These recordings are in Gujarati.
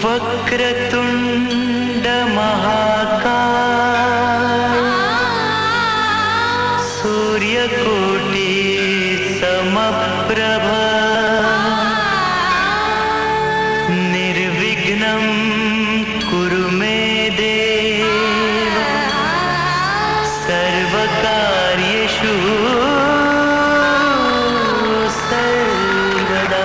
वक्रतुंड महाकाय सूर्यकोटि समप्रभ निर्विघ्नं कुरु मे देव सर्वकार्येषु सर्वदा।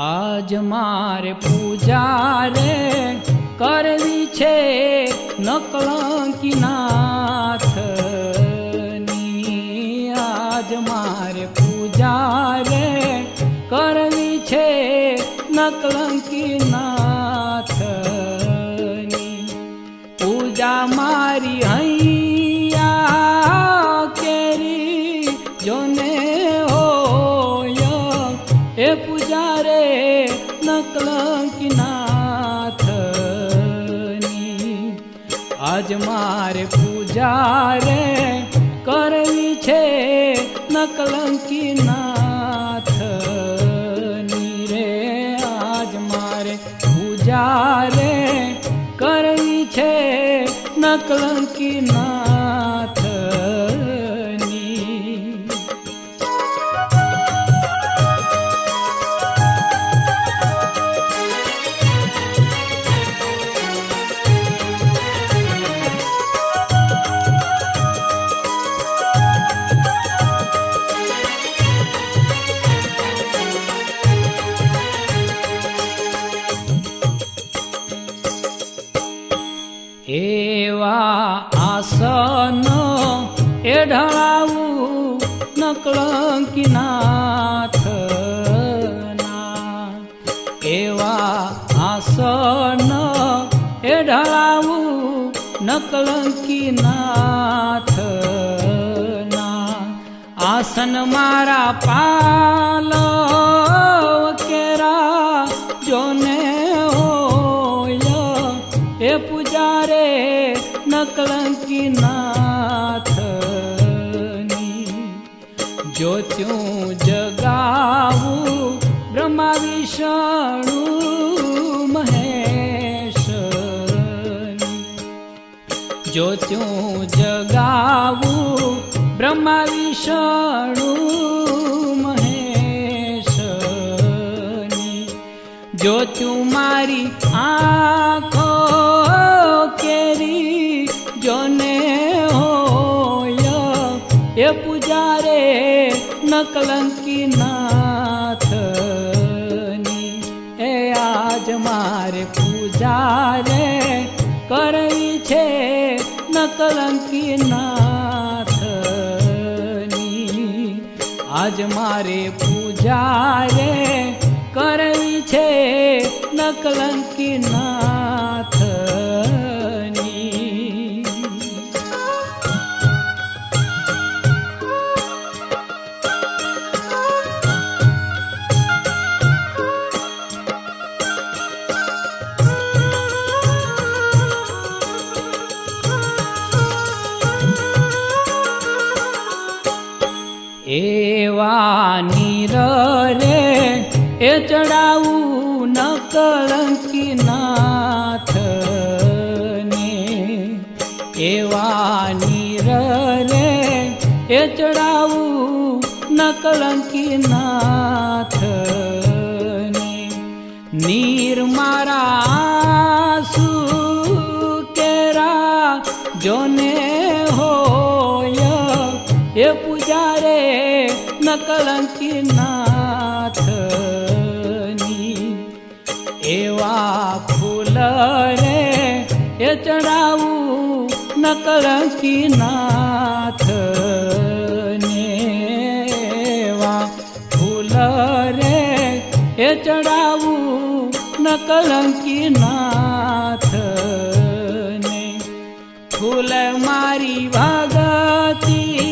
આજ મારે પૂજા રે કરવી છે નકળંકી નાથની, આજ મારે પૂજા રે કરવી છે નકળંકી નાથ। પૂજા રે કરવી છે નકલંકી નાથની રે આજ મારે પૂજા રે કરવી છે નકલંકી નાથની. એવા આસન એ ઢળાવું નકલંકી નાથના, એવા આસન એ ઢળાવું નકલંકી નાથના. આસન મારા પાલવ કેરા જોને હોય એ પૂજા રે નકલંકી નાથની. જ્યોત્યું જગાવું બ્રહ્મા વિષ્ણુ મહેશની, જ્યોત્યું જગાવું બ્રહ્મા વિષ્ણુ મહેશની. જ્યોત્યું મારી આંખો કેરી જોને હોય એ પૂજા રે નકલંકી નાથની. એ આજ મારે પૂજા રે કરવી છે નકલંકી નાથની. આજ મારે પૂજા રે કરવી છે નકલંકી નાથની. એવા નીર રે એ ચડાવું નકલંકી નાથને, એવા નીર રે એ ચડાવું નકલંકી નાથને. નીર મારા આંસુ કેરા જોને હોય એ પૂજા રે નકલંકી નાથની. એવા ફૂલ રે એ ચડાવું નકલંકી નાથને, એવા ફૂલ રે એ ચડાવું નકલંકી નાથને. ફૂલ મારી ભગતી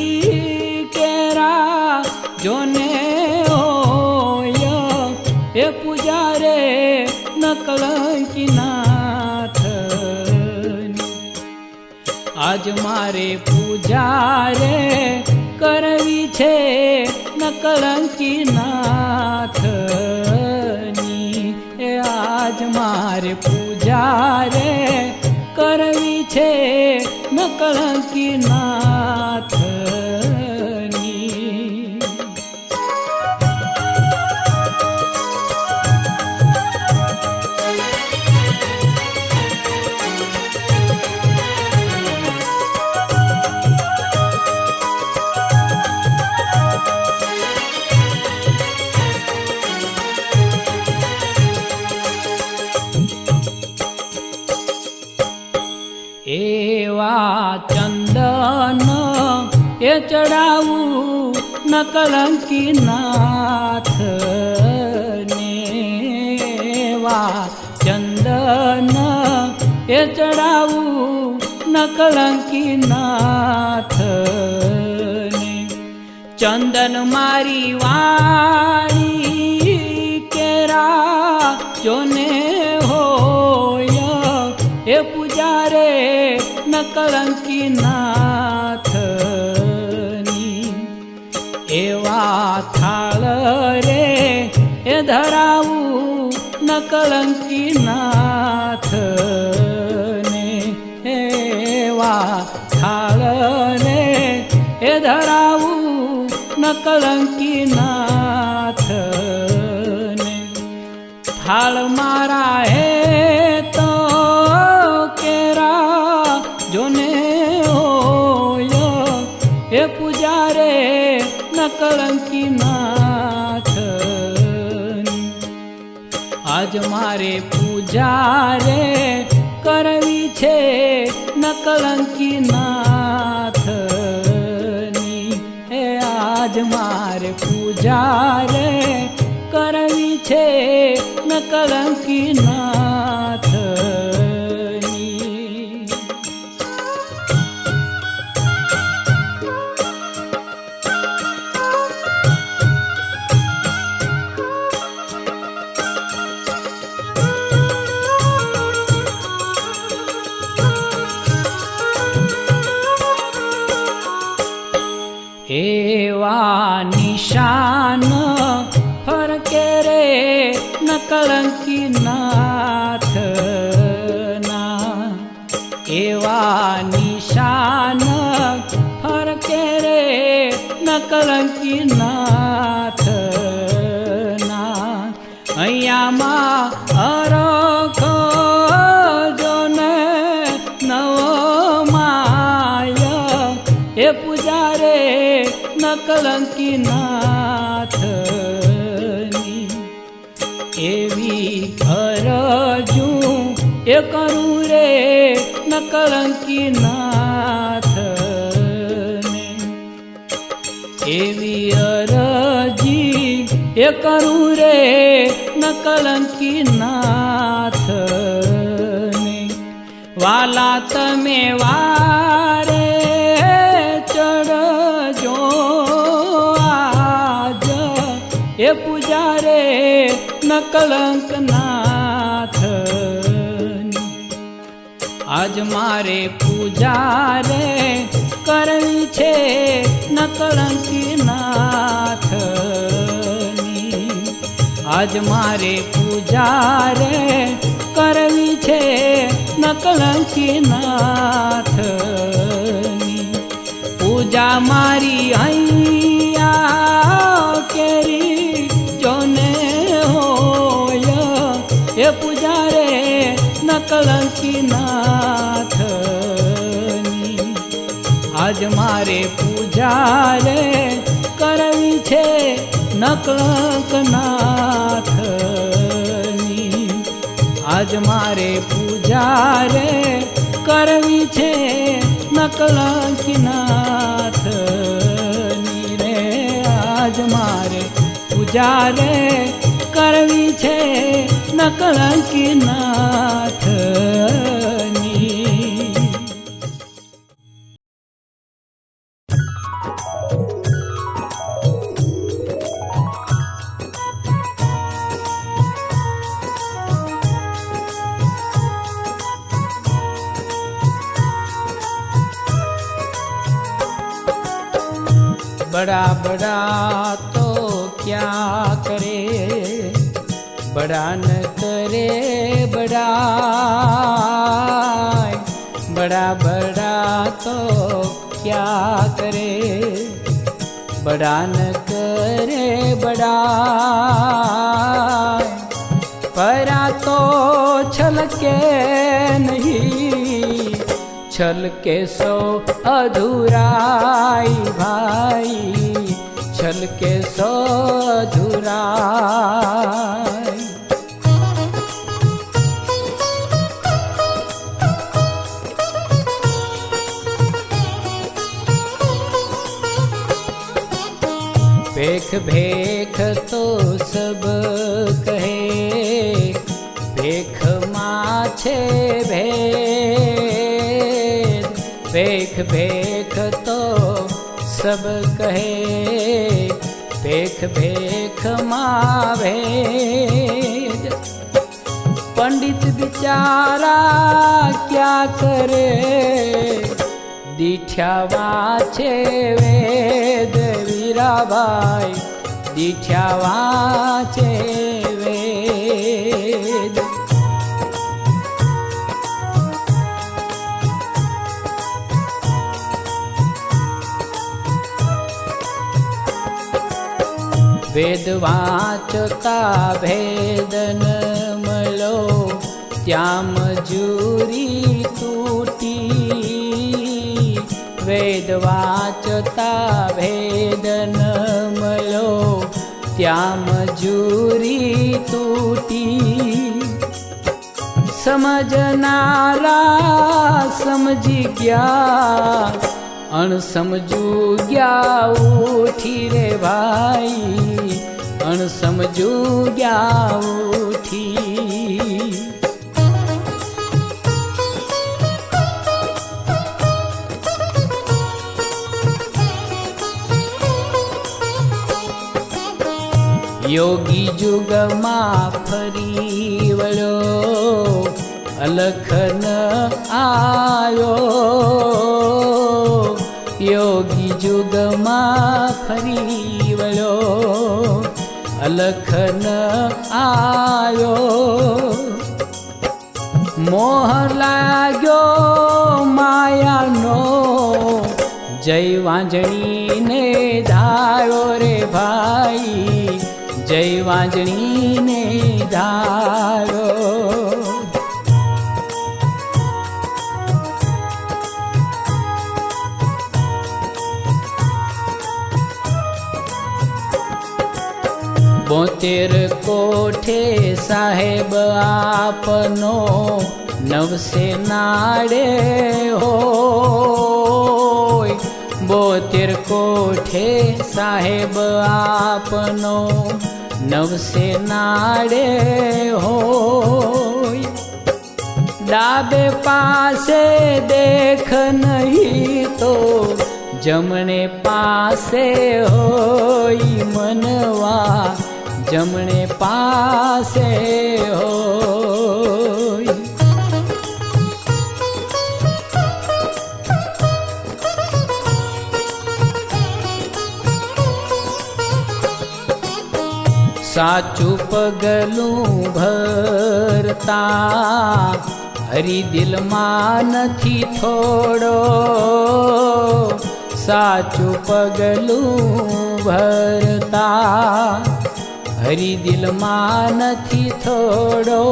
કેરા જોને હોય એ પૂજા રે નકલંકી નાથની. આજ મારે પૂજા રે કરવી છે નકલંકી નાથની. એ આજ મારે પૂજા રે કરવી છે નકલંકી નાથની. એવા ચંદન એ ચડાવું નકલંકી નાથને, એવા ચંદન એ ચડાવું નકલંકી નાથને. ચંદન મારી વાણી કેરા જોને હોય એ પૂજા રે નકલંકી નાથની. કલંકી નાથ ને એવા થાળ રે એ ધરાવું ન કલંકી નાથ ને થાળ મારા હે તો કેરા જોને હોય એ પૂજારે ન કલંકી નાથ આજ મારે પૂજા રે કરવી છે ન કલંકી નાથની એ આજ મારે પૂજા રે કરવી છે ન કલંકી નાથની એવા નિશાન ફરકે રે ન કલંકી નાથના એવા નિશાન ફરકે રે ન કલંકી નાથના અહીંયામાં અરખો જોને નવો માય એ પૂજા રે ન કલંકી નાથની એવી અરજું એ કરું રે ન કલંકી નાથને એવી અરજી એ કરું રે ન કલંકી નાથને વાલા તમે વારે ચડજો આજ એ પૂજા રે ન કલંક નાથની આજ મારે પૂજા રે કરવી છે ન કલંકી નાથની આજ મારે પૂજા રે કરવી છે ન કલંકી નાથની પૂજા મારી અહીંયા કેરી જોને હોય એ પૂજા રે ન કલંકી નાથની આજ મારે પૂજા રે કરવી છે ન કલંક નાથની આજ મારે પૂજા રે કરવી છે ન કલંકી નાથની રે આજ મારે પૂજા રે કરવી છે ન કલંકી નાથની बड़ा बड़ा तो क्या करे बड़ा न करे बड़ा बड़ा तो क्या करे बड़ा न करे बड़ा परा तो छलके नहीं छल के सो अधूराई भाई छल के सो अधूराई भेख भेख तो सब कहे भेख माछे भेद भेख भेख तो सब कहे भेख भेख माँ भेद पंडित बिचारा क्या करे दीठ्या वाचे वेद वीराबाई दीठ्या वाचे वेद વેદ વાંચતા ભેદ ન મળો, ત્યાં મજૂરી તૂટી. વેદ વાંચતા ભેદ ન મળો, ત્યાં મજૂરી તૂટી. સમજનારા સમજી ગયા, અણસમજુ ગયા ઉઠી રે ભાઈ, અણસમજુ ગયા ઉઠી. યોગી જુગમાં ફરી વળ્યો, અલખ ન આવ્યો. યોગી જુગમાં ફરી વળ્યો, અલખ ન આવ્યો. મોહ લાગ્યો માયાનો, જય વાંજણીને ધાયો રે ભાઈ, જય વાંજણીને ધાયો. બોતેર કોઠે સાહેબ આપનો, નવસે નાડે હોય. બોતેર કોઠે સાહેબ આપનો, નવસે નાડે હોય. ડાબે પાસે દેખ નહીં તો, જમણે પાસે હોય મનવા, જમણે પાસે હોય. સાચું પગલું ભરતા, હરી દિલમાં નથી થોડો. સાચું પગલું ભરતા, હરી દિલમાં નથી થોડો.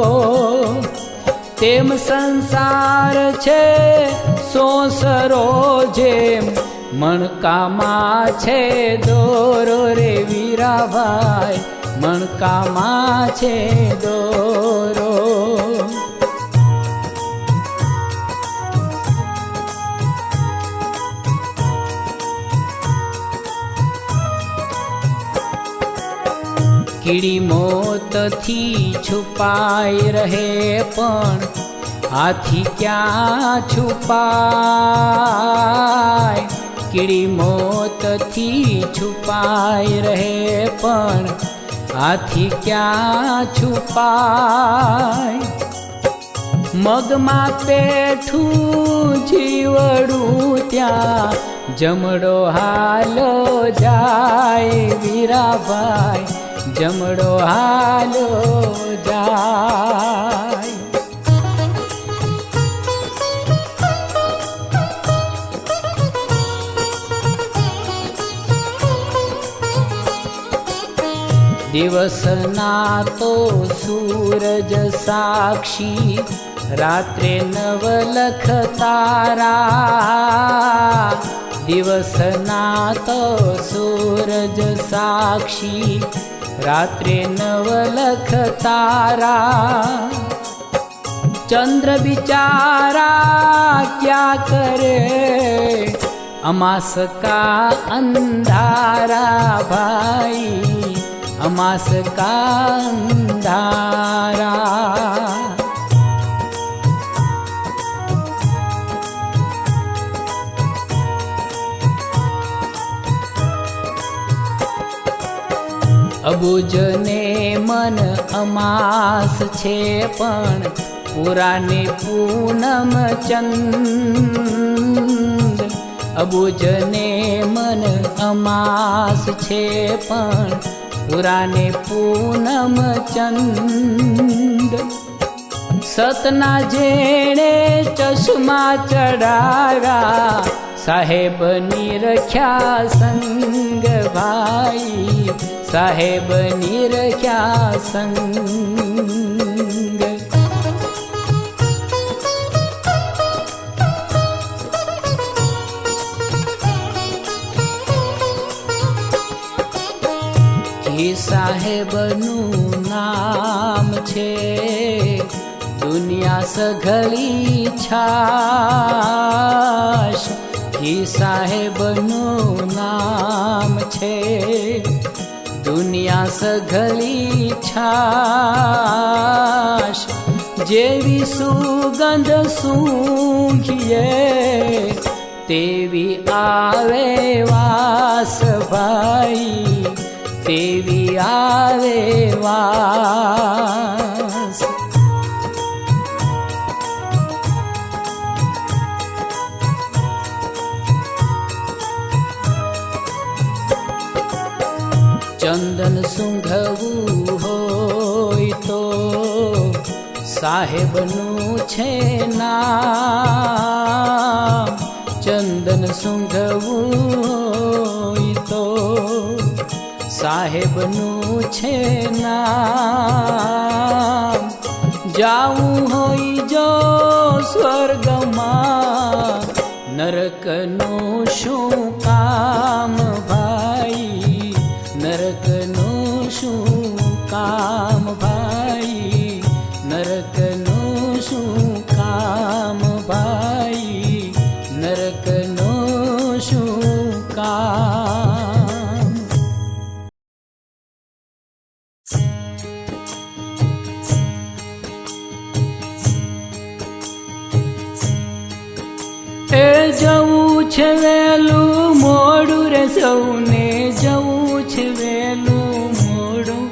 તેમ સંસાર છે સોસરો જેમ, મણકામાં છે દોરો રે વીરાભાઈ, મણકામાં છે દોરો. કીડી મોતથી છુપાઈ રહે, પણ હાથી ક્યાં છુપાય. કીડી મોતથી છુપાઈ રહે, પણ હાથી ક્યાં છુપાય. મગમાં પેઠું જીવડું ત્યાં, જમડો હાલો જાય વીરાભાઈ, જમડો હાલો જાય. દિવસના તો સૂરજ સાક્ષી, રાત્રે નવલખ તારા. દિવસના તો સૂરજ સાક્ષી, રાત્રે નવલખ તારા. ચંદ્ર બિચારા ક્યાં કરે, અમાસ કા અંધારા ભાઈ, અમાસ કા અંધારા. અબુજને મન અમાસ છે, પણ પુરાને પૂનમ ચંદ. અબુજને મન અમાસ છે, પણ પુરાને પૂનમ ચંદ. સતના જેણે ચશ્મા ચડાવ્યા, સાહેબની રખ્યા સંગ ભાઈ, સાહેબની રખ્યા સંગ. સાહેબનું નામ છે દુનિયા સઘળી છાશ. સાહેબનું નામ છે દુનિયા સઘળી છાશ. જેવી સુગંધ સૂંઘીએ તેવી આવે વાસ ભાઈ, તેવી આવે વાસ. ચંદન સૂંઘવું હોય તો સાહેબનું છે નામ. ચંદન સૂંઘવું હોય તો સાહેબનું છે નામ. જાવું હોય જો સ્વર્ગમાં નરકનું શું કામ ભાઈ, નરકનું શું કામ ભાઈ, નરકનું શું કામ ભાઈ, નરકનું શું કામ. એ જવું છે વેલું મોડું રે સૌને, જવું છે વેલું મોડું,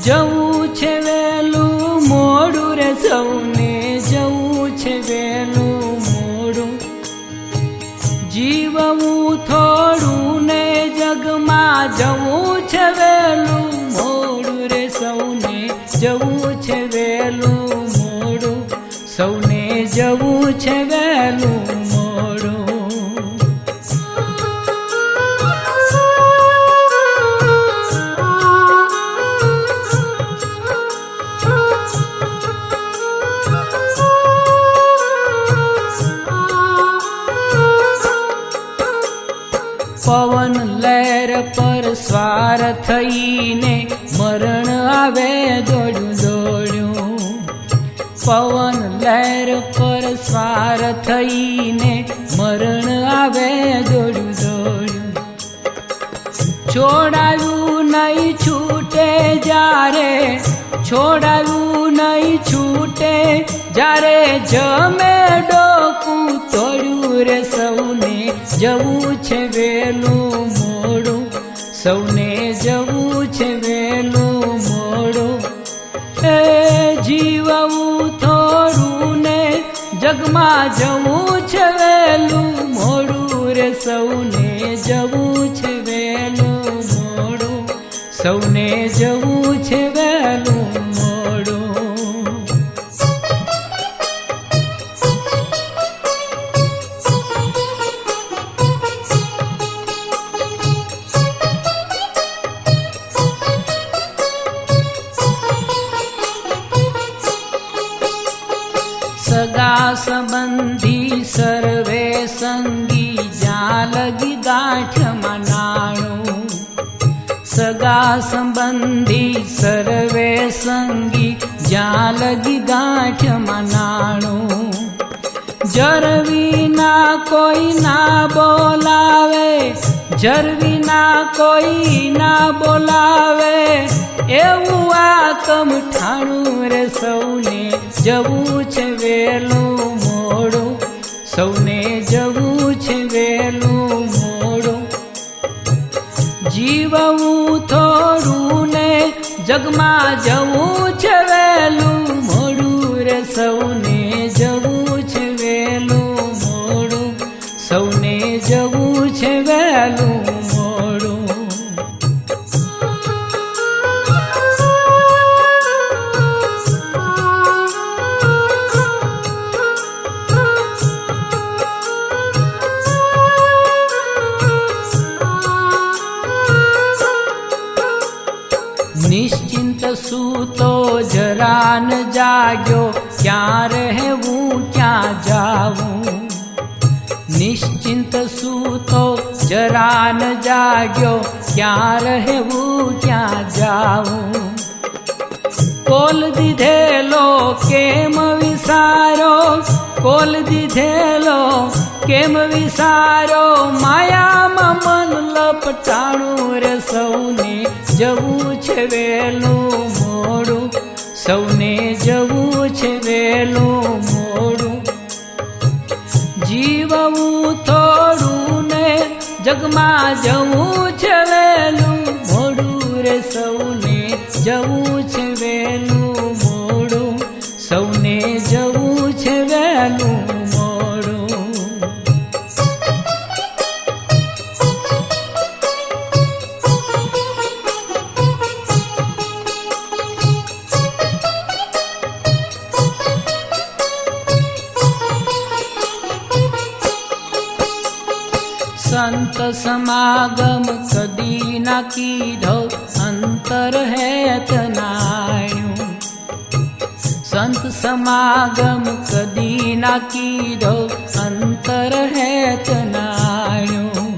જવું છે વેલું મોડું રે સૌને, જવું છે વેલું મોડું. જીવવું થોડું ને જગમાં જવું છે વેલું મોડું રે સૌને, જવું છે વેલું મોડું, સૌને જવું છે વેલું મોડું. પવન લહેર પર સ્વાર થઈને મરણ આવે દોડ્યું દોડ્યું. પવન લહેર પર સ્વાર થઈને મરણ આવે દોડ્યું દોડ્યું. છોડાયું નહીં છૂટે જ્યારે, છોડાયું નહીં છૂટે જ્યારે જમે ડોકું તોડ્યું રે સૌને જવું છે વેલું મોડું, સૌને જવું છે વેલું મોડું. એ જીવવું થોડું ને જગમાં જવું છે વેલું મોડું રે સૌને જવું છે વેલું મોડું, સૌને જવું છે વેલું મોડું. સગા સંબંધી સર્વે સંગી જ્યાં લગી ગાંઠમાં નાણું. સગા સંબંધી સર્વે સંગી જ્યાં લગી ગાંઠમાં નાણું. જરવી ના કોઈ ના બોલાવે, જરવી ના કોઈ ના બોલાવે એવું આ કમઠાણું રે સૌને જવું છે વેલું મોડું, સૌને જવું છે વેલું મોડું. જીવવું થોડું ને જગમાં જવું છે વેલું મોડું રે સૌને જવું છે વેલું મોડું, સૌને જવું છે વેલું મોડું. સૂતો જરા ન જાગ્યો, ક્યાં રહેવું ક્યાં જાવું. નિશ્ચિંત સૂતો જરા ન જાગ્યો, ક્યાં રહેવું ક્યાં જાવું. કોલ દીધેલો કેમ વિસારો, કોલ દીધેલો કેમ વિસારો. માયામાં મન લપટાણું રે સૌને જવું છે વહેલું મોડું, સૌને જવું છે વહેલું મોડું. જીવવું થોડું ને જગમાં જવું છે વહેલું મોડું રે સૌને જવું છે વહેલું મોડું, સૌને જવું છે વહેલું મોડું. સંત સમાગમ કદી ના કીધો, અંતર હેત નાણ્યું. સંત સમાગમ કદી ના કીધો, અંતર હેત નાણ્યું.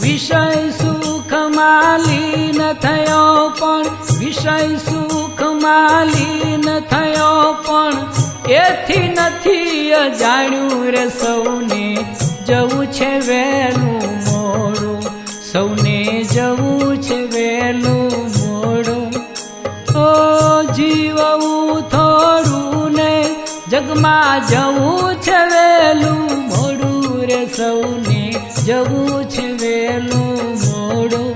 વિષય સુખમાં લીન થયો પણ, વિષય સુખમાં લીન થયો પણ, એથી નથી અજાણ્યું રે સૌને જવું છે વહેલું મોડું, સૌને જવું છે વહેલું મોડું. ઓ જીવવું થોડું ને જગમાં જવું છે વહેલું મોડું રે સૌને જવું છે વહેલું મોડું,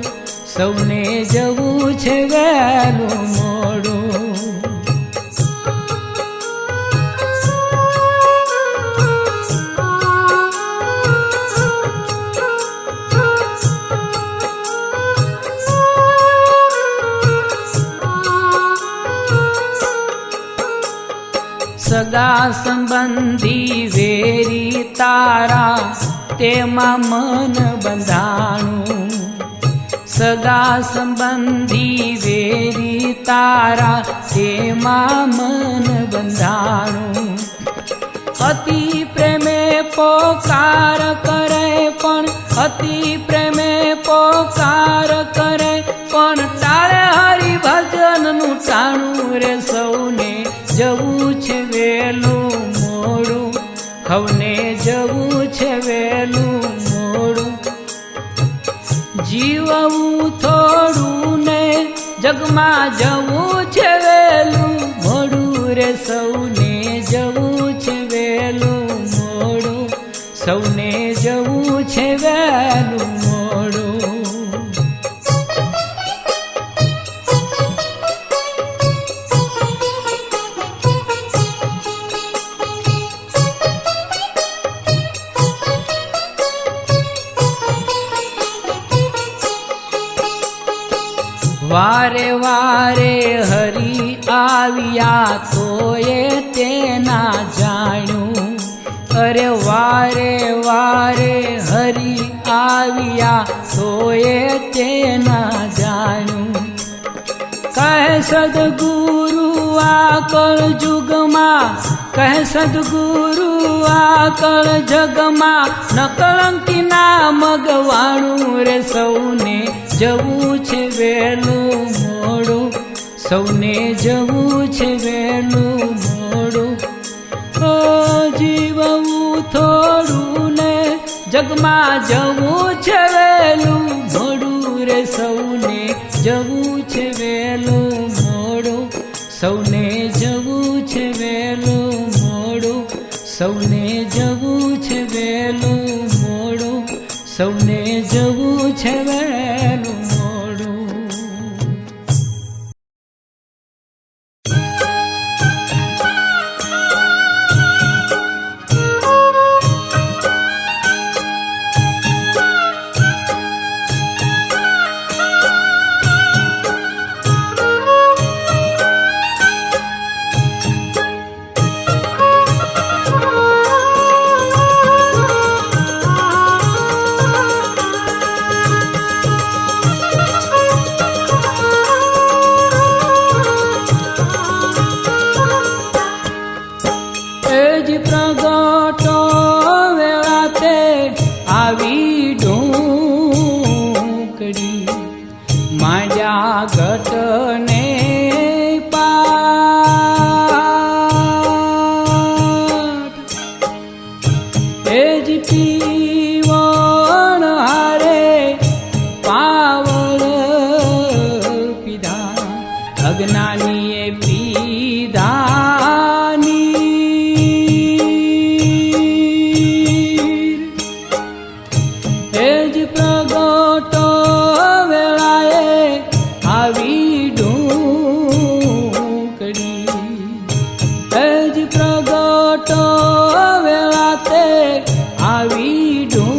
સૌને જવું છે વહેલું મોડું. સગા સંબંધી વેરી તારા, તેમાં મન બંધાણું. સગા સંબંધી વેરી તારા, તેમાં મન બંધાણું. અતિ પ્રેમે પોકાર કરે પણ, અતિ પ્રેમે પોકાર કરે પણ, ટાળે હરિભજનનું ટાણું રે સૌને જવું છે વહેલું મોડું, સૌને જવું છે વહેલું મોડું. જીવવું થોડું ને જગમાં જવું છે વહેલું મોડું રે સૌને જવું છે વહેલું મોડું, સૌને જવું છે વહેલું મોડું. વારે વારે હરી આવ્યા તોય તેના જાણ્યું. અરે વારે વારે હરી આવ્યા તોય તેના જાણ્યું. કહે સદગુરુ આ કળ જુગમાં, કહે સદગુરુ આ કળ જગમાં, નકળંકી ના મગવાણું રે સૌને જવું છે વહેલું મોડું, સૌને જવું છે વહેલું મોડું. ઓ જીવવું થોડું ને જગમાં જવું છે વહેલું મોડું રે સૌને જવું છે વહેલું મોડું, સૌને જવું છે વહેલું મોડું, સૌને જવું છે વહેલું મોડું, સૌને જવું છે વહેલું મોડું. જ પ્રગટો વેળાએ આવી ઢૂંકડી, એ જ પ્રગટો વેળાતે આવી ઢૂંકડી.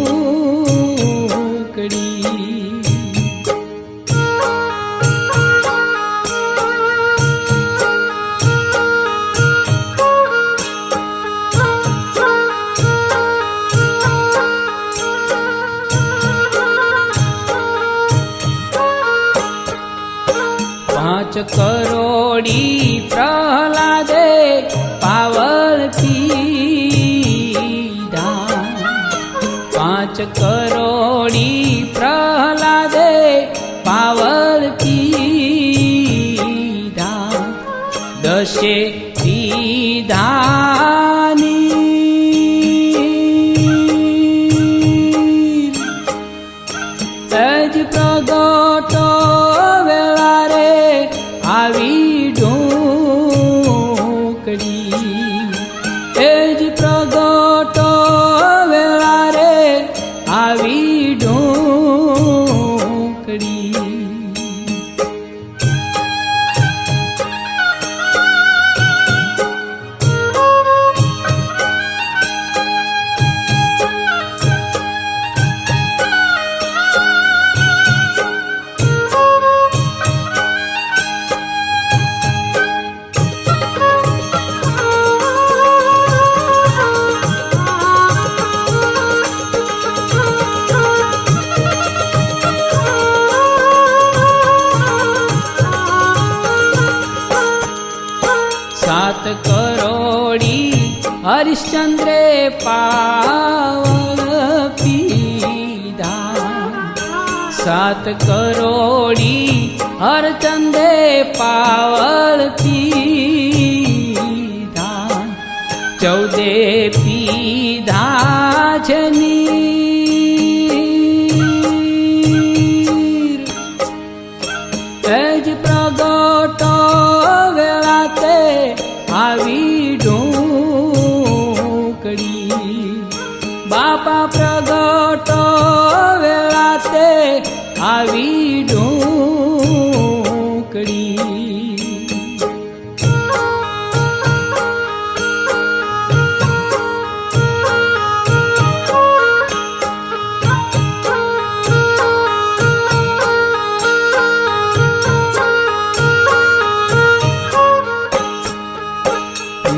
પાંચ કરોડી પ્રહલાદે પાવલ પીધા, પાંચ કરોડી પ્રહલાદે પાવલ પીધા, દશે પીધાની જ પ્રગટો વેળા રે આવી ઢૂંકડી, એ જ પ્રગટો વેળા રે આવી ઢૂંકડી. સાત કરોડી હરિશ્ચંદ્રે પાવલ પીધા, સાત કરોડી હરચંદે પાવલ પીધા, 14 પીધા છે નીર, એ જ પ્રગટો વેળાતે આવી ઢૂંકડી, બાપા પ્રગટો વેળાતે આવી ઢૂંકડી.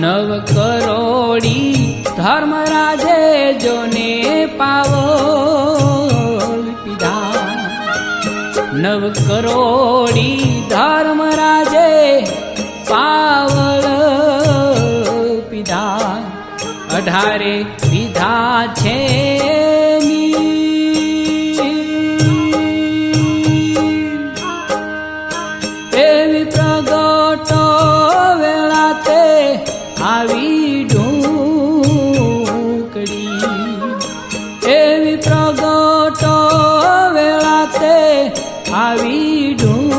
નવ કરોડી ધર્મરાજે જોને પાવલ પીધા, નવ કરોડી ધર્મરાજે પાવલ પીધા, 18 પીધા છે એવી પ્રગટો વેળાતે આવી ઢૂંકડી, એવી પ્રગટો વેળાતે આવી ઢૂંકડી.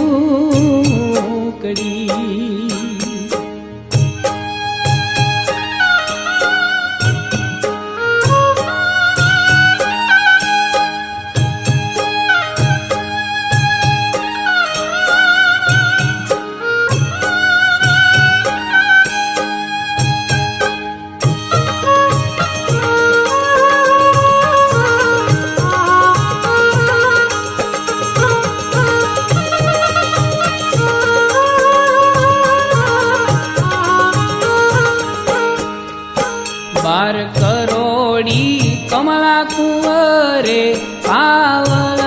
બાર કરોડી કમળા કુંવરે પાવલ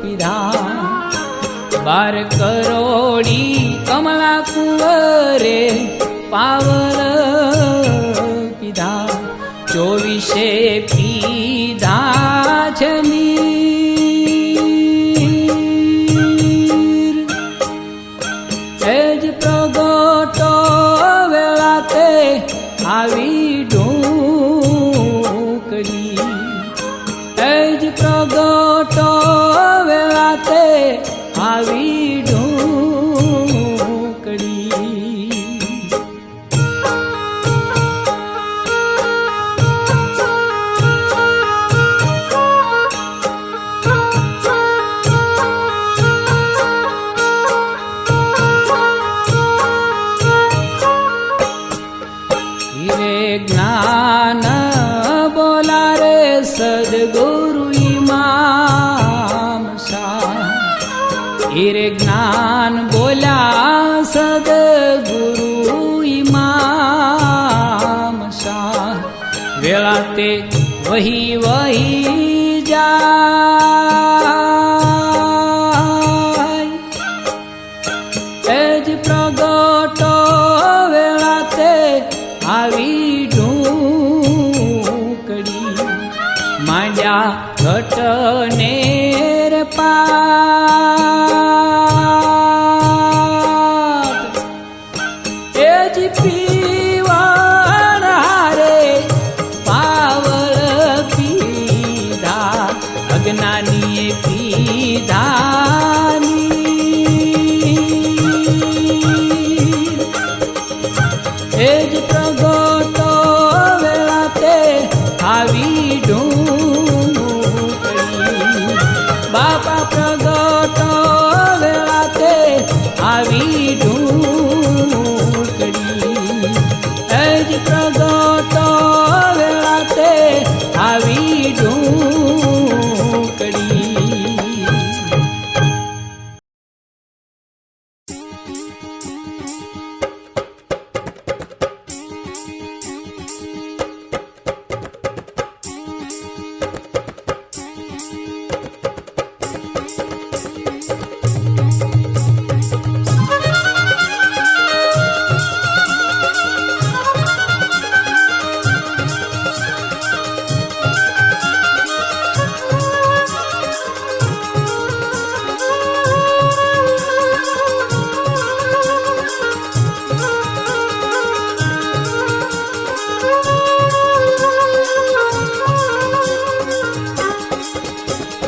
પીધા, 12 કરોડી કમળા કુંવરે પાવલ પીધા, 24 પીધા છે નીર, એ જ પ્રગટો વેળાતે આવી ઢૂંકડી, એ જ પ્રગટો વેળાતે આવી ઢૂંકડી. હીરે જ્ઞાન બોલ્યા સદગુરુ ઇમામ શાહ વેળા તે વહી વહી જાય એજ પ્રગટો વેળા તે આવી ઢૂકડી માંડ્યા ઘટને રે પાટ એજ પીવણ હારે પાવળ પીધા અજ્ઞાનીએ પીધાની એજ પ્રગટો વેળા તે આવી ઢૂંકડી બાપા પ્રગટો વેળા તે આવી ઢૂંકડી એજ પ્રગટો વેળા તે આવી ઢૂંકડી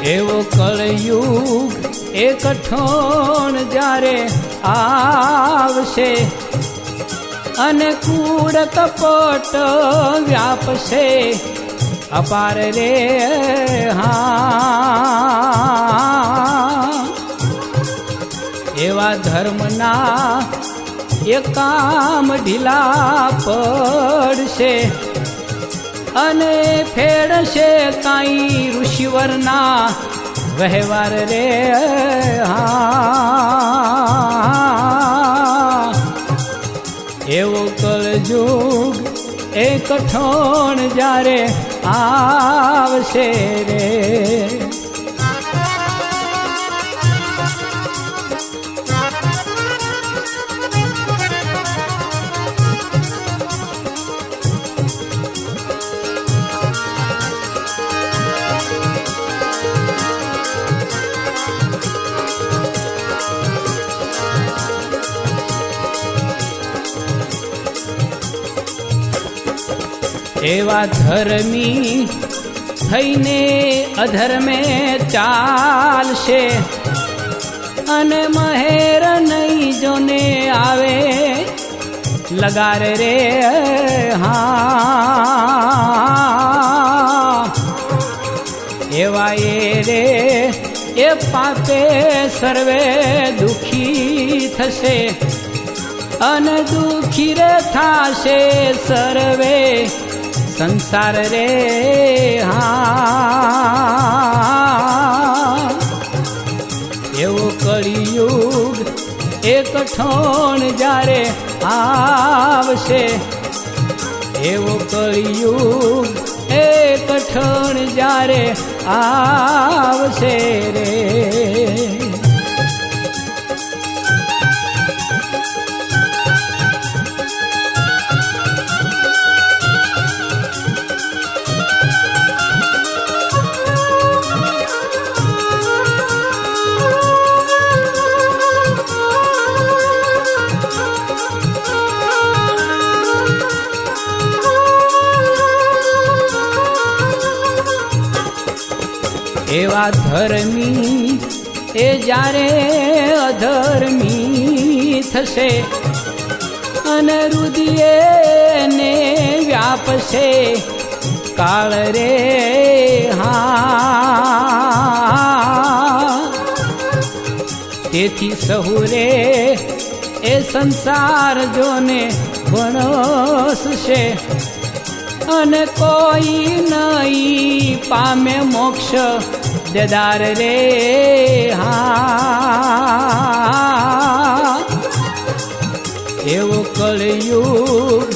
એવો કળયુગ એક ઠોણ જ્યારે આવશે અને કૂડ કપટ વ્યાપશે અપાર રે હા એવા ધર્મના એ કામ ઢીલા પડશે અને ફેડશે કાંઈ ઋષિવરના વહેવાર રે હા એવો કળયુગ એક ઠોણ જ્યારે આવશે રે એવા ધર્મી થઈને અધર્મે ચાલશે અને મહેર નહીં જોને આવે લગાર રે હા એવા એ રે એ પાપે સર્વે દુખી થશે અને દુખી રે થાશે સર્વે સંસાર રે હા એવો કળિયુગ એક ઠોણ જ્યારે આવશે એવો કળિયુગ એક ઠોણ જ્યારે આવશે રે એવા ધર્મી એ જ્યારે અધર્મી થશે અને રુદિયે વ્યાપશે કાળ રે હા તેથી સહુરે એ સંસાર જોને વણસશે અને કોઈ નહીં પામે મોક્ષ દેદાર રે હા એવો કળયુગ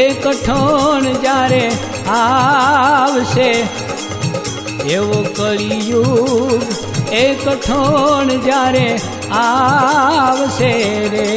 એ કઠોણ જ્યારે આવશે એવો કળિયુગ એ કઠોણ જ્યારે આવશે રે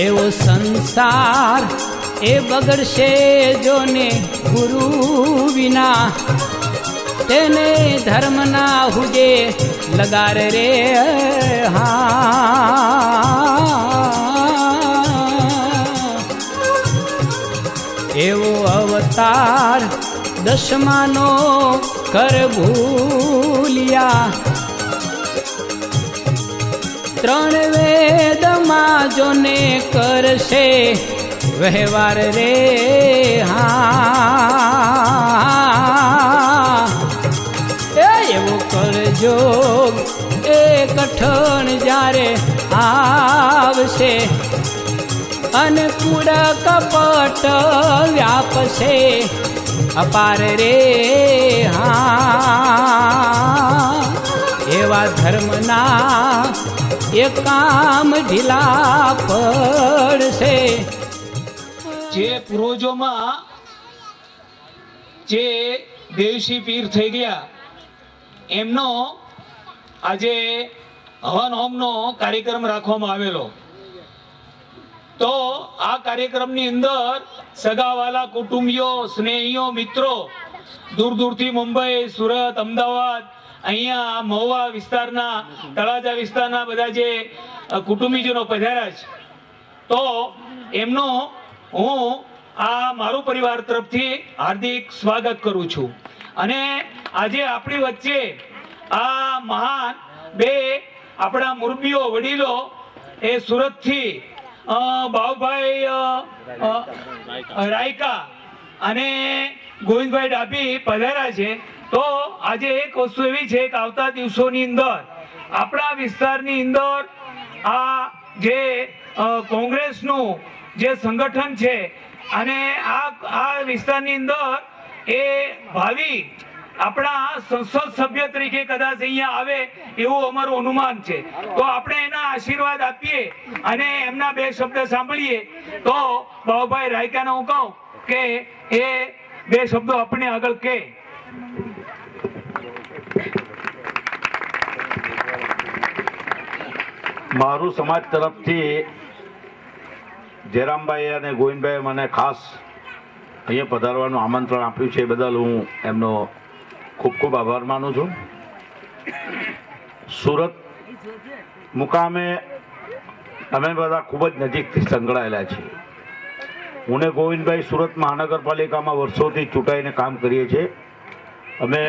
એવો સંસાર એ બગડશે જોને ગુરુ વિના તેને ધર્મના હુજે લગાર રે હા એવો અવતાર દશમાનો કર ભૂલ્યા ત્રણ વેદમાં જોને કરશે વહેવાર રે હા એવો કરજોગ એ કઠણ જ્યારે આવશે અને કૂડ કપટ વ્યાપશે અપાર રે હા એવા ધર્મના એ કામ ઢીલા પડશે જે પૂર્વજોમાં જે દેવશી પીર થઈ ગયા એમનો આજે હવન હોમનો કાર્યક્રમ રાખવામાં આવેલો તો આ કાર્યક્રમની અંદર સગાવાલા કુટુંબીઓ સ્નેહીઓ મિત્રો દૂર દૂરથી મુંબઈ સુરત અમદાવાદ અહીંયા મહુવા વિસ્તારના તળાજા વિસ્તારના બધા જે કુટુંબીજનો પધાર્યા છે તો એમનો હું આ મારો પરિવાર તરફથી હાર્દિક સ્વાગત કરું છું અને આજે આપણી વચ્ચે આ મહાન બે આપણા મુરબીઓ વડીલો એ સુરતથી બાઉભાઈ રાયકા અને ગોવિંદભાઈ ડાભી પધાર્યા છે તો આજે એક વસ્તુ એવી છે કે આવતા દિવસોની અંદર આપણા વિસ્તારની અંદર આ જે કોંગ્રેસનું જે સંગઠન છે અને આ વિસ્તારની અંદર એ ભાવિ આપણા સંસદ સભ્ય તરીકે કદાચ અહીંયા આવે એવું અમારું અનુમાન છે તો આપણે એના આશીર્વાદ આપીએ અને એમના બે શબ્દ સાંભળીએ તો બાઉભાઈ રાયકાને હું કહું કે એ બે શબ્દો આપણે આગળ કહે. મારું સમાજ તરફથી જયરામભાઈ અને ગોવિંદભાઈ મને ખાસ અહીંયા પધારવાનું આમંત્રણ આપ્યું છે એ બદલ હું એમનો ખૂબ ખૂબ આભાર માનું છું. સુરત મુકામે અમે બધા ખૂબ જ નજીકથી સંકળાયેલા છીએ. હું ને ગોવિંદભાઈ સુરત મહાનગરપાલિકામાં વર્ષોથી ચૂંટાઈને કામ કરીએ છીએ. અમે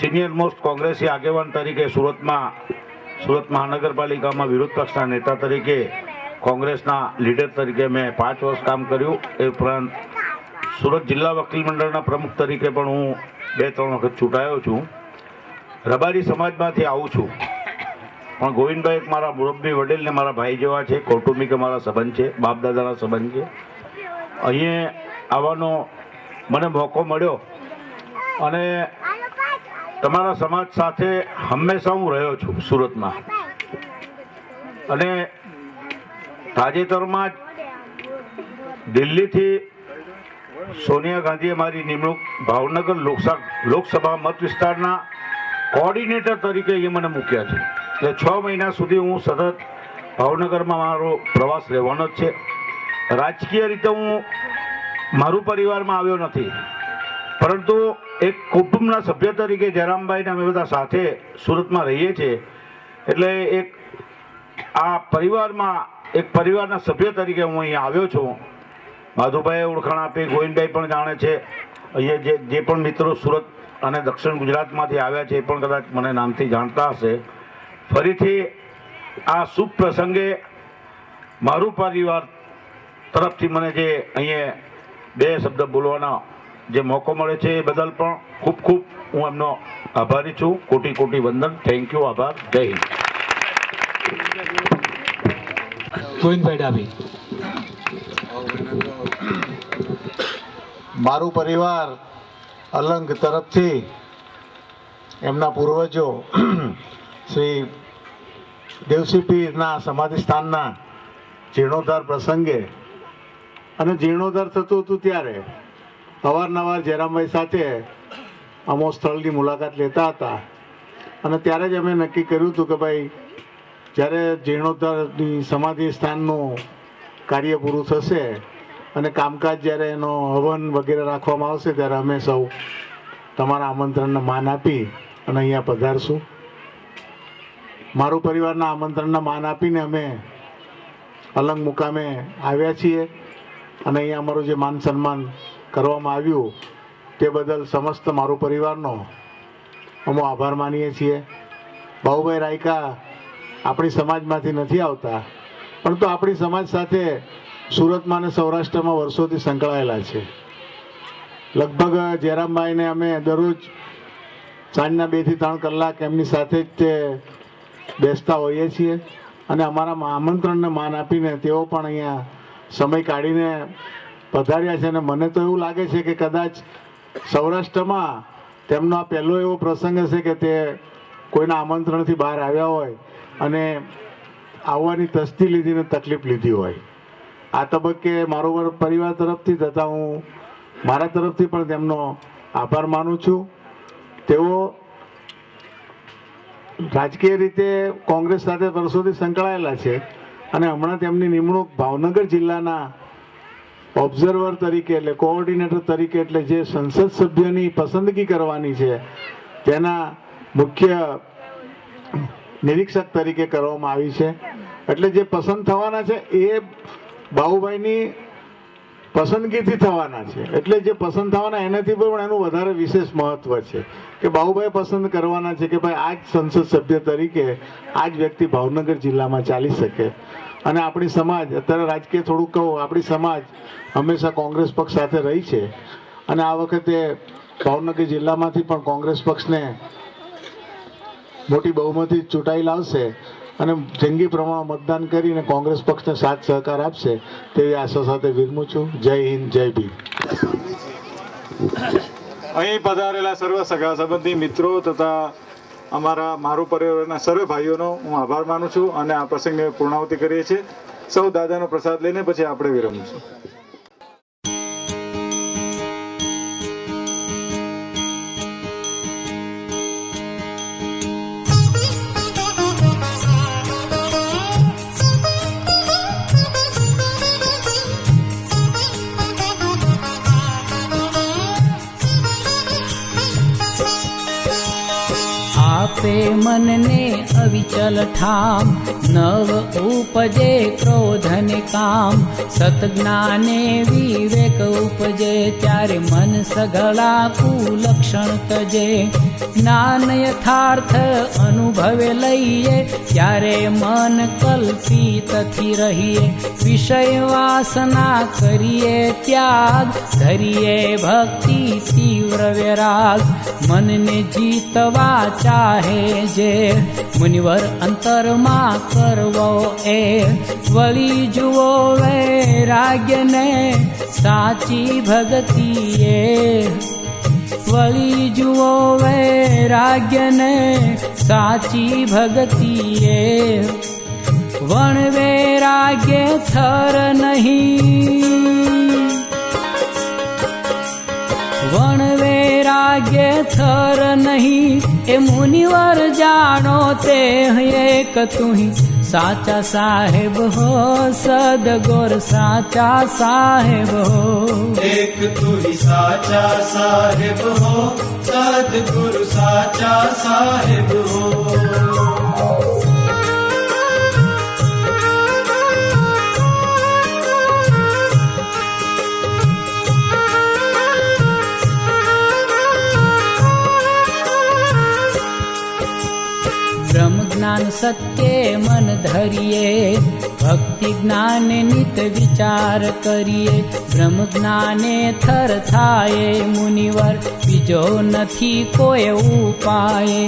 સિનિયર મોસ્ટ કોંગ્રેસી આગેવાન તરીકે સુરત મહાનગરપાલિકામાં વિરોધ પક્ષના નેતા તરીકે કોંગ્રેસના લીડર તરીકે મેં 5 વર્ષ કામ કર્યું. એ ઉપરાંત સુરત જિલ્લા વકીલ મંડળના પ્રમુખ તરીકે પણ હું 2-3 વખત ચૂંટાયો છું. રબારી સમાજમાંથી આવું છું પણ ગોવિંદભાઈ એક મારા મુરબ્બી વડીલને મારા ભાઈ જેવા છે. કૌટુંબિક મારા સંબંધ છે, બાપ દાદાના સંબંધ છે. અહીંયા આવવાનો મને મોકો મળ્યો અને તમારા સમાજ સાથે હંમેશા હું રહ્યો છું સુરતમાં. અને તાજેતરમાં જ દિલ્હીથી સોનિયા ગાંધીએ મારી નિમણૂક ભાવનગર લોકસભા મત વિસ્તારના કોઓર્ડિનેટર તરીકે એ મને મૂક્યા છે. એટલે 6 મહિના સુધી હું સતત ભાવનગરમાં મારો પ્રવાસ રહેવાનો જ છે. રાજકીય રીતે હું મારું પરિવારમાં આવ્યો નથી પરંતુ એક કુટુંબના સભ્ય તરીકે જયરામભાઈને અમે બધા સાથે સુરતમાં રહીએ છીએ. એટલે એક આ પરિવારના સભ્ય તરીકે હું અહીંયા આવ્યો છું. માધુભાઈએ ઓળખાણ આપી, ગોવિંદભાઈ પણ જાણે છે. અહીંયા જે પણ મિત્રો સુરત અને દક્ષિણ ગુજરાતમાંથી આવ્યા છે એ પણ કદાચ મને નામથી જાણતા હશે. ફરીથી આ શુભ પ્રસંગે મારું પરિવાર તરફથી મને જે અહીંયા 2 શબ્દ બોલવાનો જે મોકો મળે છે એ બદલ પણ ખૂબ ખૂબ હું એમનો આભારી છું. કોટી કોટી વંદન. Thank you. આભાર. જય હિન્દ. ગોવિંદભાઈ ડાભી. મારું પરિવાર અલંગ તરફથી એમના પૂર્વજો શ્રી દેવસી પીરના સમાધિ સ્થાનના જીર્ણોદ્ધાર પ્રસંગે, અને જીર્ણોદ્ધાર થતું હતું ત્યારે અવારનવાર જયરામભાઈ સાથે અમો સ્થળની મુલાકાત લેતા હતા. અને ત્યારે જ અમે નક્કી કર્યું હતું કે ભાઈ જ્યારે જીર્ણોદ્ધારની સમાધિ સ્થાનનું કાર્ય પૂરું થશે અને કામકાજ જ્યારે એનો હવન વગેરે રાખવામાં આવશે ત્યારે અમે સૌ તમારા આમંત્રણને માન આપી અને અહીંયા પધારશું. મારું પરિવારના આમંત્રણને માન આપીને અમે અલંગ મુકામે આવ્યા છીએ અને અહીંયા અમારું જે માન સન્માન કરવામાં આવ્યું તે બદલ સમસ્ત મારું પરિવારનો અમે આભાર માનીએ છીએ. બાબુભાઈ રાયકા આપણી સમાજમાંથી નથી આવતા, પરંતુ આપણી સમાજ સાથે સુરતમાં અને સૌરાષ્ટ્રમાં વર્ષોથી સંકળાયેલા છે. લગભગ જયરામભાઈને અમે દરરોજ સાંજના 2 થી 3 કલાક એમની સાથે જ તે બેસતા હોઈએ છીએ અને અમારા આમંત્રણને માન આપીને તેઓ પણ અહીંયા સમય કાઢીને પધાર્યા છે. અને મને તો એવું લાગે છે કે કદાચ સૌરાષ્ટ્રમાં તેમનો આ પહેલો એવો પ્રસંગ હશે કે તે કોઈના આમંત્રણથી બહાર આવ્યા હોય અને આવવાની તસ્દી લીધીને તકલીફ લીધી હોય. આ તબક્કે મારો પરિવાર તરફથી તથા હું મારા તરફથી પણ તેમનો આભાર માનું છું. તેઓ રાજકીય રીતે કોંગ્રેસ સાથે વર્ષોથી સંકળાયેલા છે અને હમણાં તેમની નિમણૂક ભાવનગર જિલ્લાના ઓબ્ઝર્વર તરીકે એટલે કોઓર્ડિનેટર તરીકે એટલે જે સંસદ સભ્યોની પસંદગી કરવાની છે તેના મુખ્ય નિરીક્ષક તરીકે કરવામાં આવી છે. એટલે જે પસંદ થવાના છે એ બાબુભાઈની પસંદગીથી થવાના છે. એટલે જે પસંદ થવાના એનાથી પણ એનું વધારે વિશેષ મહત્વ છે કે બાબુભાઈ પસંદ કરવાના છે કે ભાઈ આ જ સંસદ સભ્ય તરીકે આ જ વ્યક્તિ ભાવનગર જિલ્લામાં ચાલી શકે. અને આપણી સમાજ અત્યારે રાજકીય થોડુંક કહું, આપણી સમાજ હંમેશા કોંગ્રેસ પક્ષ સાથે રહી છે અને આ વખતે ભાવનગર જિલ્લામાંથી પણ કોંગ્રેસ પક્ષને મોટી બહુમતી ચૂંટાઈ લાવશે અને જંગી પ્રમાણમાં મતદાન કરીને કોંગ્રેસ પક્ષને સાથ સહકાર આપશે તેવી આશા સાથે વિરમું છું. જય હિન્દ, જય ભીમ. અહીં પધારેલા સર્વ સગા સંબંધી મિત્રો તથા મારું પરિવારના સર્વે ભાઈઓનો હું આભાર માનું છું અને આ પ્રસંગની પૂર્ણાહુતિ કરીએ છીએ. સૌ દાદાનો પ્રસાદ લઈને પછી આપણે વિરમીશું. આપે મનને અવિચલ ઠામ, નવ ઉપજે ક્રોધને કામ. સતજ્ઞાને વિવેક ઉપજે, ત્યારે મન સઘળા કુલક્ષણ તજે. જ્ઞાન યથાર્થ અનુભવે લઈએ, ત્યારે મન કલ્પિતથી રહીએ. વિષય વાસના કરીએ ત્યાગ, ધરીએ ભક્તિ તીવ્ર વૈરાગ. મનને જીતવા ચાહે જે, મુનિવર અંતરમાં કરવો એ. વળી જુઓ વૈરાગ્યને સાચી ભગતિએ. વળી જુઓ વૈરાગ્યને સાચી ભગતિએ. વણ વૈરાગ્ય થર નહીં, વણ વૈરાગ્ય થર નહીં. એ મુનિવર જાણો તે એક તુહી. સાચા સાહેબ હો સદગુર, સાચા સાહેબ હો. એક તુહી સાચા સાહેબ હો, સદગુરુ સાચા સાહેબ હો. જ્ઞાન સત્ય મન ધરીએ, ભક્તિ જ્ઞાને નિત વિચાર કરીએ, બ્રહ્મ જ્ઞાને થર થાય મુનિવર, બીજો નથી કોઈ ઉપાય.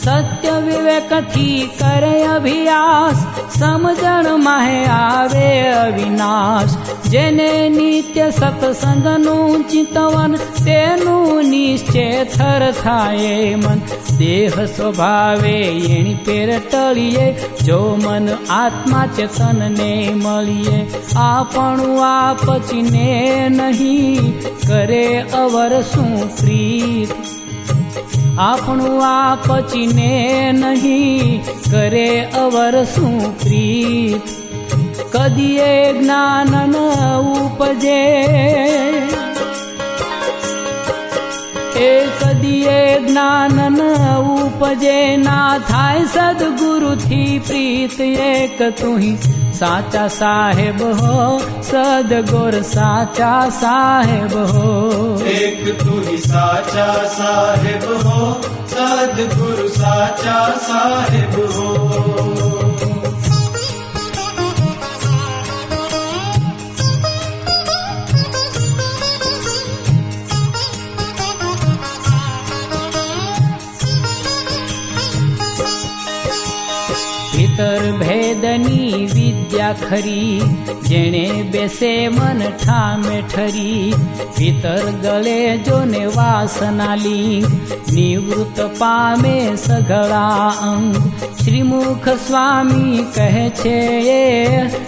સત્ય વિવેકથી કરે અભ્યાસ, સમજણ માહે આવે અવિનાશ. જેને નિત્ય સત્સંગનું ચિંતવન, તેનું નિશ્ચય થર થાય મન. દેહ સ્વભાવે એણી પેર ટળીએ, જો મન આત્મા ચેતનને મળીએ. આપણું આપચીને નહીં, કરે અવર શું પ્રીત. આપણું આપચીને નહીં, કરે અવર શું પ્રીત. કદીએ જ્ઞાન ન ઉપજે, એ કદીએ જ્ઞાન ન ઉપજે, ના થાય સદગુરુથી પ્રીત. એક તું સાચા સાહેબ હો, સદગુર સાચા સાહેબ હો. एक तू ही साचा साहेब हो, सदगुरु साचा साहेब हो. ભીતર ભેદની વિદ્યા ખરી, જેણે બેસે મન ઠામે ઠરી. ભીતર ગળે જોને વાસના લિંગ, નિવૃત્ત પામે સઘળા અંગ. શ્રીમુખ સ્વામી કહે છે,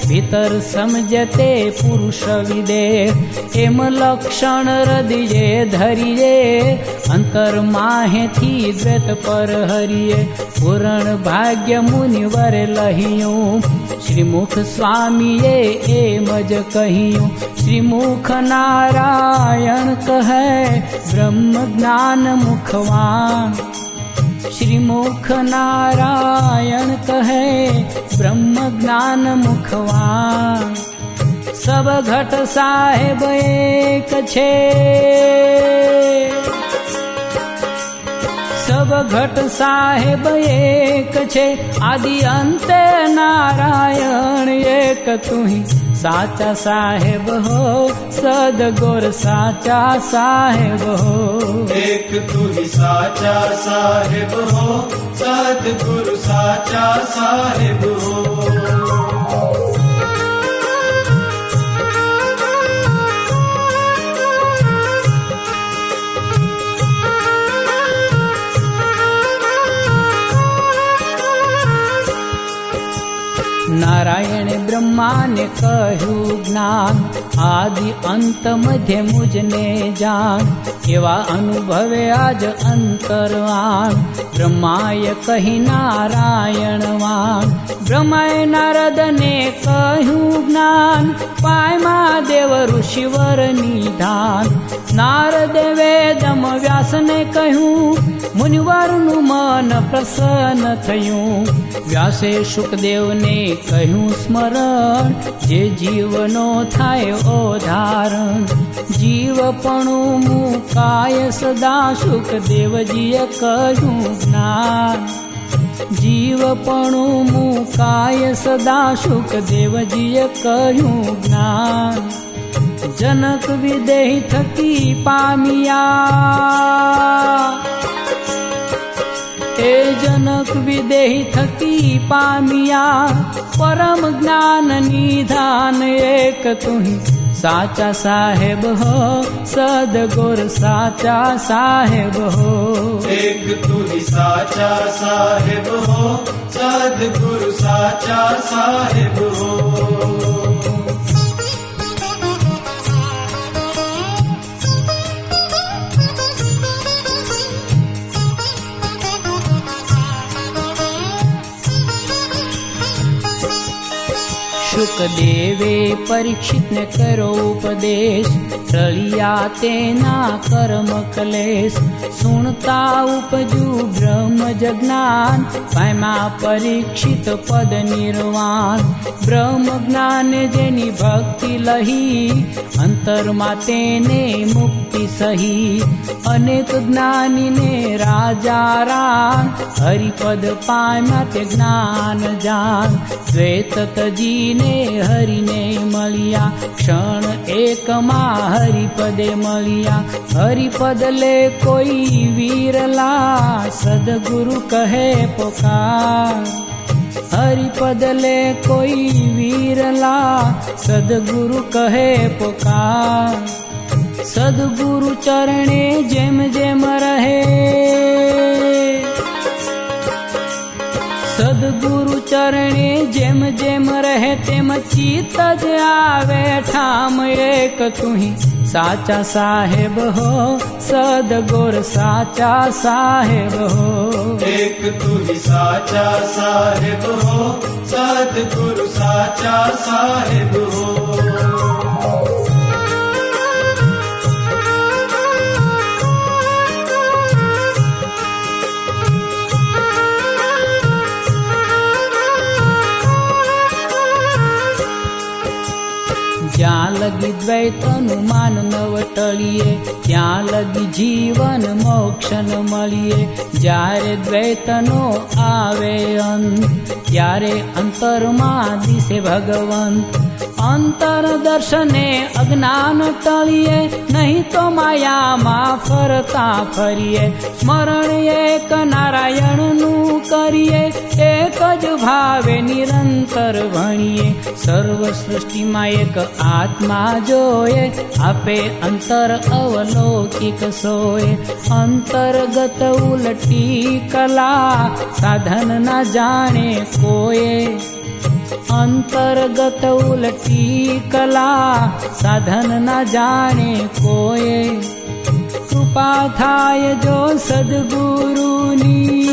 ભીતર સમજે તે પુરુષ વિદે. એમ લક્ષણ હૃદયે ધરીએ, અંતર માહેથી દ્વૈત પર હરીએ. પૂરણ ભાગ્ય મુનિવર લહિયું, શ્રીમુખ સ્વામીએ એમ જ કહ્યું. શ્રીમુખ નારાયણ કહે, બ્રહ્મ જ્ઞાન મુખવાન. શ્રીમુખ નારાયણ કહે, બ્રહ્મ જ્ઞાન મુખવાન. સબ ઘટ સાહેબ એક છે, સબ ઘટ સાહેબ એક છે. આદિ અંતે નારાયણ એક તું સાચા સાહેબ હો, સદગુર સાચા સાહેબ હો. एक तू ही साचा साहेब हो, सदगुरु साचा साहेब हो. નારાયણે બ્રહ્માને કહ્યું જ્ઞાન, આદિ અંત મધ્ય મુજને જાન. એવા અનુભવે આજ અંતરવાન, બ્રહ્માએ કહી નારાયણવાન. બ્રહ્માએ નારદને કહ્યું જ્ઞાન, પાયમાં દેવ ઋષિવર નિધાન. નારદે વેદમ વ્યાસને કહ્યું, મુનિવરનું મન પ્રસન્ન થયું. વ્યાસે શુકદેવને કહ્યું સ્મરણ, જે જીવનો થાય ઓધારણ. જીવપણું મુકાય સદા, શુકદેવજીએ કહ્યું જ્ઞાન. જીવપણું મુકાય સદા, શુકદેવજીએ કહ્યું જ્ઞાન. જનક વિદેહ થકી પામ્યા, એ જનક વિદેહ થકી પામ્યા. પરમ જ્ઞાન નિધાન, એક તું સાચા સાહેબ હો, સદગુર સાચા સાહેબ હો. एक तू ही साचा साहेब हो, सदगुरु साचा साहेब हो. શુક સુખદેવે પરીક્ષિતને કર્યો ઉપદેશ, ટળ્યા તેના કર્મ ક્લેશ. સુણતા ઉપજ્યું બ્રહ્મ જ્ઞાન, પામ્યા પરીક્ષિત પદ નિર્વાણ. બ્રહ્મ જ્ઞાન જેની ભક્તિ લહી, અંતરમાં તેને મુક્તિ સહી. અનેક જ્ઞાનીને રાજા રામ, હરિપદ પામ્યા તે જ્ઞાન જાન. દ્વૈત તજીને હરિને મળ્યા, ક્ષણ એકમાં હરિપદે મળ્યા. હરિપદ લે કોઈ વીરલા, સદગુરુ કહે પોકાર. હરિપદ લે કોઈ વીરલા, સદગુરુ કહે પોકાર. સદગુરુ ચરણે જેમ જેમ રહે, સદગુરુ ચરણે જેમ જેમ રહે, તેમ ચિત્ત જ આવે ઠામ. એક તુહી સાચા સાહેબ હો, સદગુર સાચા સાહેબ હો. एक तू ही साचा साहेब हो, सदगुरु साचा साहेब हो. જ્યાં લગી દ્વૈતનું માન નવ ટળીએ, ત્યાં લગી જીવન મોક્ષન મળીએ. જ્યારે દ્વૈતનો આવે અંત, ત્યારે અંતરમાં દિશે ભગવંત. અંતર દર્શને અજ્ઞાન ટળીએ, નહીં તો માયામાં ફરતા ફરીએ. સ્મરણ એક નારાયણનું કરીએ, એક જ ભાવે નિરંતર ભણીએ. સર્વ સૃષ્ટિમાં એક આત્મા જોયે, આપે અંતર અવલૌકિક સોય. અંતર્ગત ઉલટી કલા, સાધન ના જાણે કોયે. અંતર્ગત ઉલટી કલા, સાધન ના જાણે કોયે. કૃપા થાય જો સદગુરુની,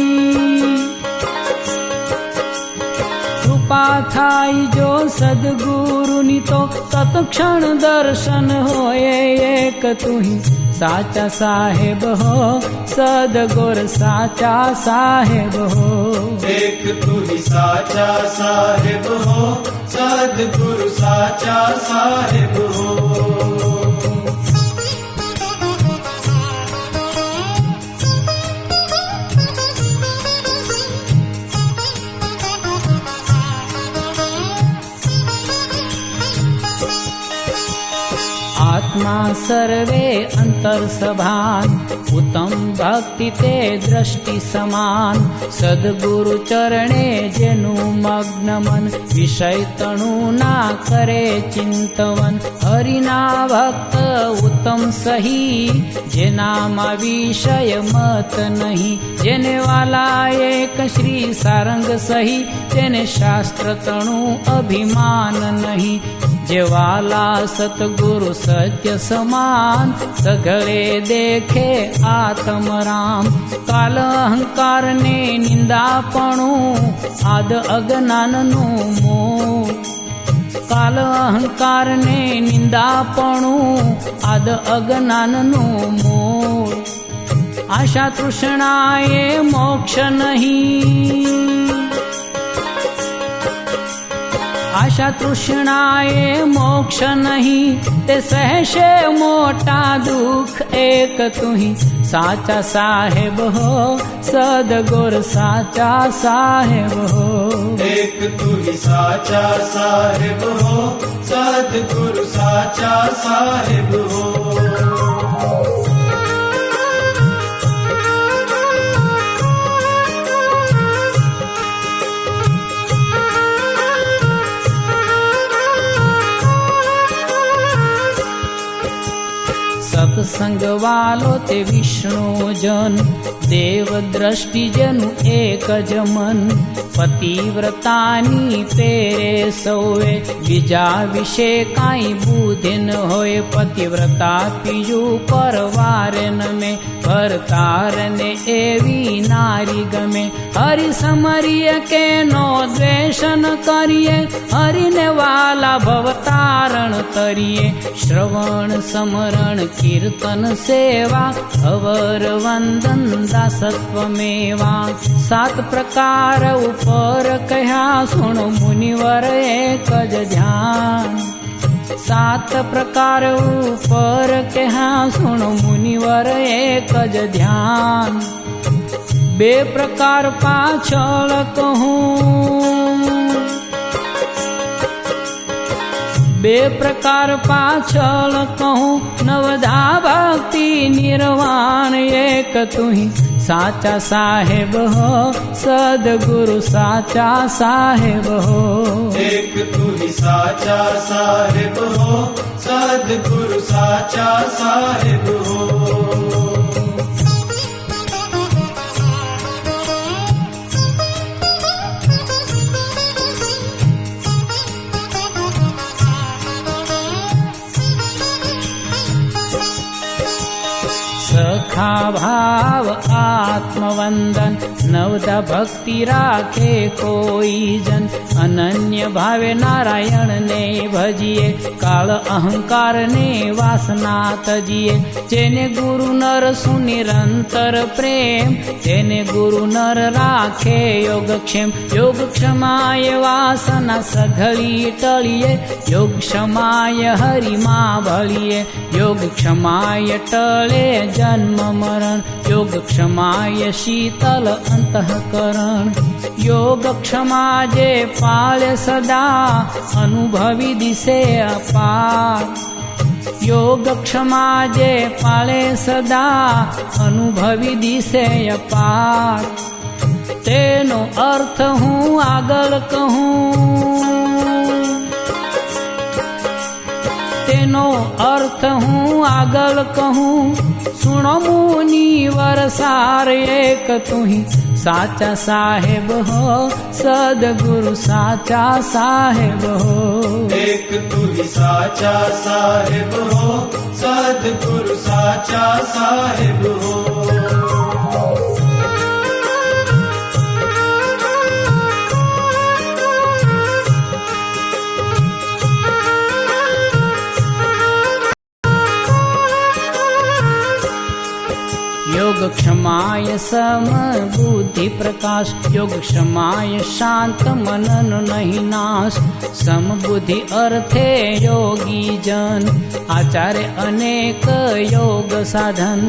કૃપા થાય જો સદગુરુની, તો તત્ક્ષણ દર્શન હોય. એક તુહી સાચા સાહેબ હો, સદગુર સાચા સાહેબ હો. एक तू ही साचा साहेब हो, सदगुरु साचा साहेब हो. આત્મા સર્વે અંતર સભાન, ઉત્તમ ભક્તિ તે દ્રષ્ટિ સમાન. સદગુરુ ચરણે જેનું મગ્ન મન, વિષય તણું ના કરે ચિંતવન. હરિના ભક્ત ઉત્તમ સહી, જેનામાં વિષય મત નહીં. જેને વાલા એક શ્રી સારંગ સહી, તેને શાસ્ત્ર તણું અભિમાન નહીં. જે વાલા સતગુરુ સત્ય સમાન, સઘળે દેખે આત્મ રામ. કાલ અહંકાર ને નિંદાપણું, આદ અજ્ઞાનનું મોહ. કાલ અહંકાર ને નિંદાપણું, આદ અજ્ઞાનનું મોહ. આશા તૃષ્ણાએ મોક્ષ નહીં, આશા તૃષ્ણાએ મોક્ષ નહીં. તે સહેશે મોટા દુઃખ. એક તુહી સાચા સાહેબ હો, સદગુર સાચા સાહેબ હો. एक तू ही साचा साहेब हो, सदगुरु साचा साहेब हो. સત્સંગ વાલો તે વિષ્ણુ જન, દેવ દ્રષ્ટિ જેનું એક જ મન. પતિવ્રતાની પેરે સૌએ, બીજા વિશે કાંઈ બુદ્ધિ ન હોય. પતિવ્રતા પીજું પરવારે નમે, ભરતારને એવી નારી ગમે. હરિ સમરીએ કે નો દ્વેષ ન કરીએ, હરિને વાલા ભવતારણ તરીએ. શ્રવણ સમરણ કીર્તન સેવા, અવર વંદન દાસત્વ મેવા. 7 પ્રકાર ઉપર કહ્યા સુણો મુનિવર એક જ ધ્યાન. 7 પ્રકાર ઉપર કહ્યા સુણો મુનિવર એક જ ધ્યાન. 2 પ્રકાર પાછળ કહું, 2 પ્રકાર પાછળ કહું. નવધા ભક્તિ નિર્વાણ એક તુહી સાચા સાહેબ હો, સદગુરુ સાચા સાહેબ હો. एक तू ही साचा साहेब हो, सदगुरु साचा साहेब हो. સખા ભાવ આત્મવંદન, નવધા ભક્તિ રાખે કોઈ જન. અનન્ય ભાવે નારાયણને ભજીએ, કાળ અહંકારને વાસના તજીએ. જેને ગુરુ નર સુનિરંતર પ્રેમ, તેને ગુરુ નર રાખે યોગક્ષેમ. યોગ ક્ષમાય વાસના સઘળી ટળીએ, યોગ ક્ષમાય હરિમાં ભળીએ. યોગ ક્ષમાય ટળે જન્મ મરણ, યોગ ક્ષમાય શીતલ અંતઃકરણ. યોગ ક્ષમા જે પાળે સદા, અનુભવી દિશે અપાર. યોગ ક્ષમા જે પાળે સદા, અનુભવી દિશે અપાર. તેનો અર્થ હું આગળ કહું, તેનો અર્થ હું આગળ કહું. સુણો મુનિવર સાર એક તુહી સાચા સાહેબ હો, સદગુરુ સાચા સાહેબ હો. एक तू ही साचा साहेब हो, सदगुरु साचा साहेब हो. योग क्षमाय सम बुद्धि प्रकाश, योग क्षमाय शांत मनन नहीं नाश. सम बुद्धि अर्थे योगी जन, आचार्य अनेक योग साधन.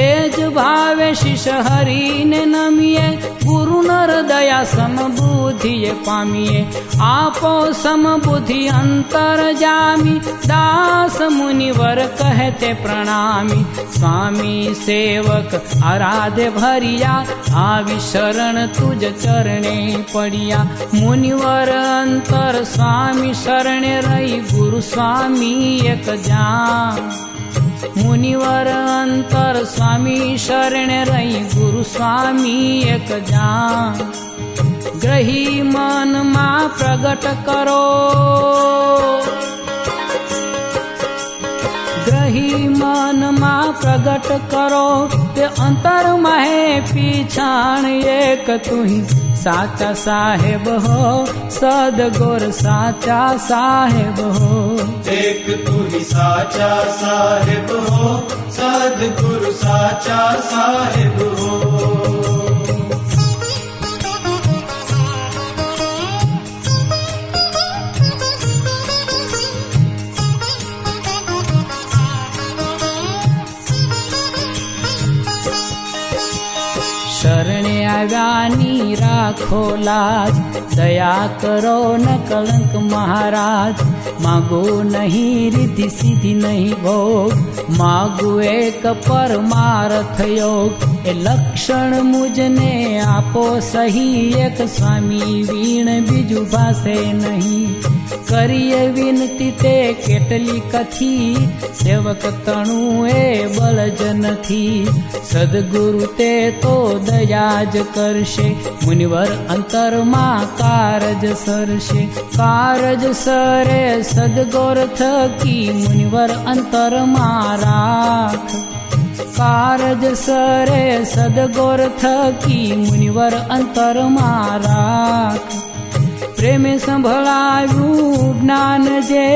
एज भावे शिष हरि ने नमिए, गुरु नर दया सम बुद्धि पामिए. आपो सम बुद्धि अंतर जामी, दास मुनिवर कहते प्रणामी. स्वामी सेवक आराधे भरिया, आवी शरण तुझ चरणे पड़िया. मुनिवर अंतर स्वामी शरणे रही, गुरु स्वामी एक जान. मुनिवर अंतर स्वामी शरणे रही, गुरु स्वामी एक जान. ग्रही मन मा प्रगट करो, ग्रही मन मा प्रगट करो. ते अंतर माहे पीछाण एक तुही साचा साहेब हो, सदगुरु साचा साहेब हो. एक तू ही साचा साहेब हो, सदगुरु साचा साहेब हो. શરણે આવ્યાની રાખો લાજ, દયા કરો ન કલંક મહારાજ. માગો નહીં રીતિ સીધી નહીં ભોગ, માગું એક પરમાર્થ યોગ. એ લક્ષણ મુજને આપો સહી, એક સ્વામી વીણ બીજું ભાષે નહીં. કરીએ વિનતી તે કેટલી કથી, સેવક તણું એ બળજ નથી. સદગુરુ તે તો દયા જ કરશે, મુનિવર અંતરમાં કારજ સરશે. કારજ સરે સદગુર થકી, મુનિવર અંતરમાં રાખ. કારજ સરે સદગોર થકી મુનિવર અંતરમાં રાખ. પ્રેમે સંભળાવ્યું જ્ઞાન જે